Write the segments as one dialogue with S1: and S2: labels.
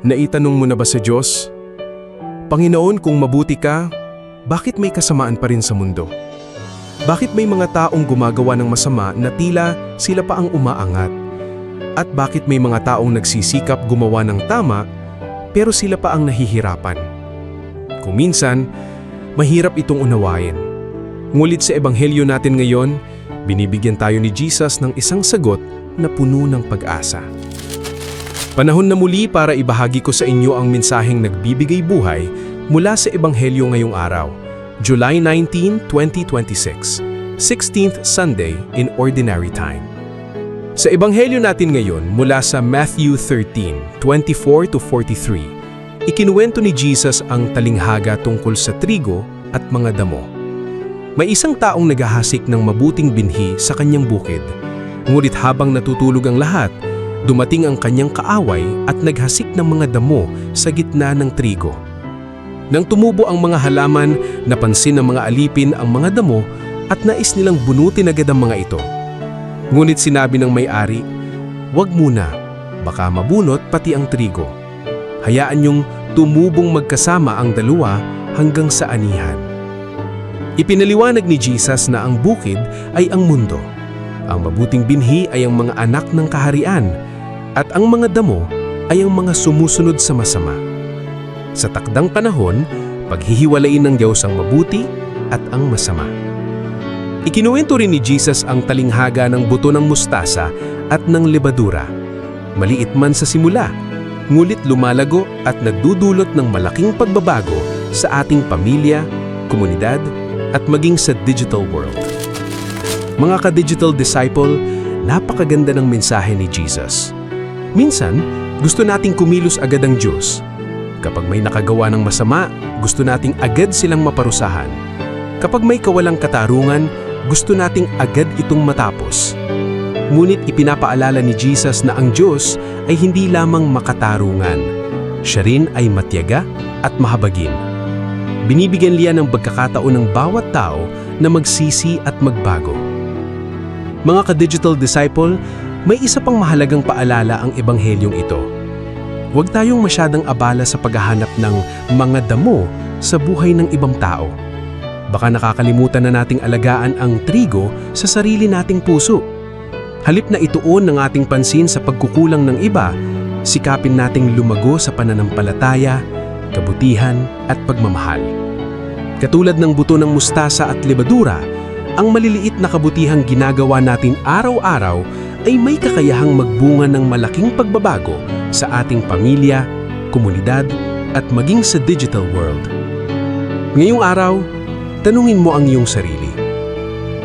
S1: Naitanong mo na ba sa Diyos? Panginoon, kung mabuti ka, bakit may kasamaan pa rin sa mundo? Bakit may mga taong gumagawa ng masama na tila sila pa ang umaangat? At bakit may mga taong nagsisikap gumawa ng tama, pero sila pa ang nahihirapan? Kung minsan, mahirap itong unawain. Ngunit sa ebanghelyo natin ngayon, binibigyan tayo ni Jesus ng isang sagot na puno ng pag-asa. Panahon na muli para ibahagi ko sa inyo ang mensaheng nagbibigay buhay mula sa ebanghelyo ngayong araw, July 19, 2026, 16th Sunday in Ordinary Time. Sa ebanghelyo natin ngayon mula sa Matthew 13, 24-43, ikinuwento ni Jesus ang talinghaga tungkol sa trigo at mga damo. May isang taong naghahasik ng mabuting binhi sa kanyang bukid. Ngunit habang natutulog ang lahat, dumating ang kanyang kaaway at naghasik ng mga damo sa gitna ng trigo. Nang tumubo ang mga halaman, napansin ng mga alipin ang mga damo at nais nilang bunutin agad ang mga ito. Ngunit sinabi ng may-ari, "Huwag muna, baka mabunot pati ang trigo. Hayaan niyong tumubong magkasama ang dalawa hanggang sa anihan." Ipinaliwanag ni Jesus na ang bukid ay ang mundo. Ang mabuting binhi ay ang mga anak ng kaharian, at ang mga damo ay ang mga sumusunod sa masama. Sa takdang panahon, paghihiwalayin ng Diyos ang mabuti at ang masama. Ikinuwento rin ni Jesus ang talinghaga ng buto ng mustasa at ng lebadura. Maliit man sa simula, ngulit lumalago at nagdudulot ng malaking pagbabago sa ating pamilya, komunidad, at maging sa digital world. Mga ka-digital disciple, napakaganda ng mensahe ni Jesus. Minsan, gusto nating kumilos agad ang Diyos. Kapag may nakagawa ng masama, gusto nating agad silang maparusahan. Kapag may kawalang katarungan, gusto nating agad itong matapos. Ngunit ipinapaalala ni Jesus na ang Diyos ay hindi lamang makatarungan. Siya rin ay matyaga at mahabagin. Binibigyan niya ng pagkakataon ng bawat tao na magsisi at magbago. Mga ka-digital disciple, may isa pang mahalagang paalala ang ebanghelyong ito. Huwag tayong masyadang abala sa paghahanap ng mga damo sa buhay ng ibang tao. Baka nakakalimutan na nating alagaan ang trigo sa sarili nating puso. Halip na ituon ng ating pansin sa pagkukulang ng iba, sikapin nating lumago sa pananampalataya, kabutihan at pagmamahal. Katulad ng buto ng mustasa at lebadura, ang maliliit na kabutihang ginagawa natin araw-araw ay may kakayahang magbunga ng malaking pagbabago sa ating pamilya, komunidad at maging sa digital world. Ngayong araw, tanungin mo ang iyong sarili.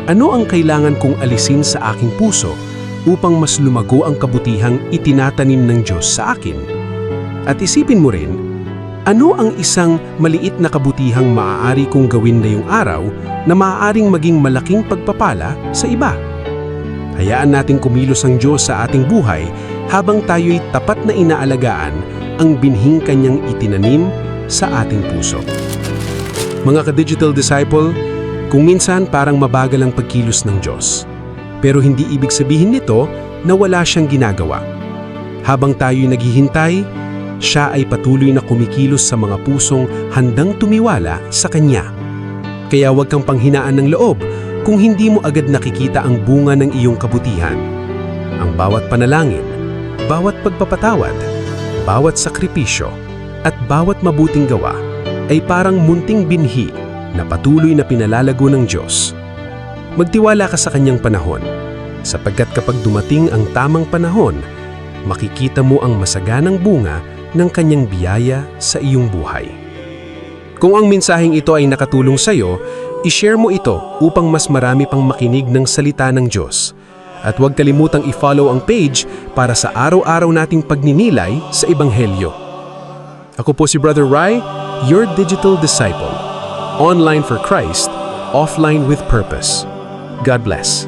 S1: Ano ang kailangan kong alisin sa aking puso upang mas lumago ang kabutihang itinatanim ng Diyos sa akin? At isipin mo rin, ano ang isang maliit na kabutihang maaari kong gawin ngayong araw na maaaring maging malaking pagpapala sa iba? Hayaan nating kumilos ang Diyos sa ating buhay habang tayo'y tapat na inaalagaan ang binhing Kanyang itinanim sa ating puso. Mga ka-digital disciple, kung minsan parang mabagal ang pagkilos ng Diyos. Pero hindi ibig sabihin nito na wala siyang ginagawa. Habang tayo'y naghihintay, siya ay patuloy na kumikilos sa mga pusong handang tumiwala sa Kanya. Kaya huwag kang panghinaan ng loob kung hindi mo agad nakikita ang bunga ng iyong kabutihan. Ang bawat panalangin, bawat pagpapatawad, bawat sakripisyo, at bawat mabuting gawa ay parang munting binhi na patuloy na pinalalago ng Diyos. Magtiwala ka sa Kanyang panahon, sapagkat kapag dumating ang tamang panahon, makikita mo ang masaganang bunga ng Kanyang biyaya sa iyong buhay. Kung ang mensaheng ito ay nakatulong sa iyo, i-share mo ito upang mas marami pang makinig ng salita ng Diyos. At huwag kalimutang i-follow ang page para sa araw-araw nating pagninilay sa Ebanghelyo. Ako po si Brother Rai, your digital disciple. Online for Christ, offline with purpose. God bless.